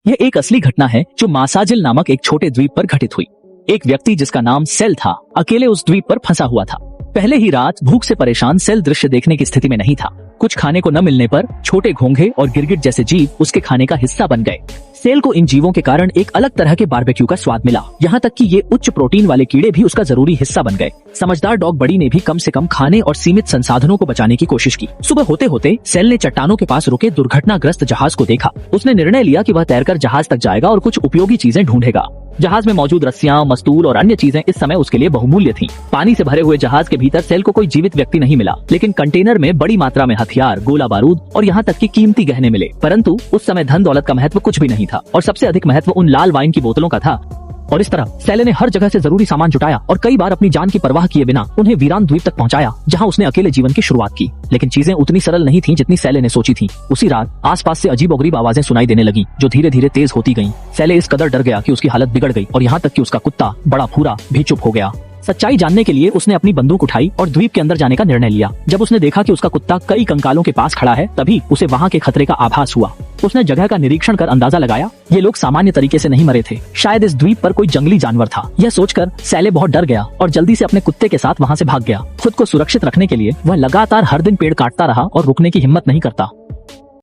यह एक असली घटना है जो मासाजिल नामक एक छोटे द्वीप पर घटित हुई। एक व्यक्ति जिसका नाम सेल था अकेले उस द्वीप पर फंसा हुआ था। पहले ही रात भूख से परेशान सेल दृश्य देखने की स्थिति में नहीं था। कुछ खाने को न मिलने पर छोटे घोंघे और गिरगिट जैसे जीव उसके खाने का हिस्सा बन गए। सेल को इन जीवों के कारण एक अलग तरह के बारबेक्यू का स्वाद मिला, यहाँ तक कि ये उच्च प्रोटीन वाले कीड़े भी उसका जरूरी हिस्सा बन गए। समझदार डॉग बडी ने भी कम से कम खाने और सीमित संसाधनों को बचाने की कोशिश की। सुबह होते होते सेल ने चट्टानों के पास रुके दुर्घटनाग्रस्त जहाज को देखा। उसने निर्णय लिया कि वह तैरकर जहाज तक जाएगा और कुछ उपयोगी चीजें ढूंढेगा। जहाज में मौजूद रस्सियां, मस्तूल और अन्य चीजें इस समय उसके लिए बहुमूल्य थीं। पानी से भरे हुए जहाज के भीतर सेल को कोई जीवित व्यक्ति नहीं मिला, लेकिन कंटेनर में बड़ी मात्रा में हथियार, गोला बारूद और यहाँ तक कि कीमती गहने मिले। परंतु उस समय धन दौलत का महत्व कुछ भी नहीं था और सबसे अधिक महत्व उन लाल वाइन की बोतलों का था। और इस तरह सेले ने हर जगह से जरूरी सामान जुटाया और कई बार अपनी जान की परवाह किए बिना उन्हें वीरान द्वीप तक पहुंचाया, जहां उसने अकेले जीवन की शुरुआत की। लेकिन चीजें उतनी सरल नहीं थीं जितनी सेले ने सोची थी। उसी रात आसपास से अजीबोगरीब आवाजें सुनाई देने लगीं, जो धीरे धीरे तेज होती गईं। सेले इस कदर डर गया कि उसकी हालत बिगड़ गई और यहाँ तक कि उसका कुत्ता बड़ा भूरा भी चुप हो गया। सच्चाई जानने के लिए उसने अपनी बंदूक उठाई और द्वीप के अंदर जाने का निर्णय लिया। जब उसने देखा कि उसका कुत्ता कई कंकालों के पास खड़ा है, तभी उसे वहाँ के खतरे का आभास हुआ। उसने जगह का निरीक्षण कर अंदाजा लगाया, ये लोग सामान्य तरीके से नहीं मरे थे। शायद इस द्वीप पर कोई जंगली जानवर था। यह सोचकर सेले बहुत डर गया और जल्दी से अपने कुत्ते के साथ वहाँ से भाग गया। खुद को सुरक्षित रखने के लिए वह लगातार हर दिन पेड़ काटता रहा और रुकने की हिम्मत नहीं करता।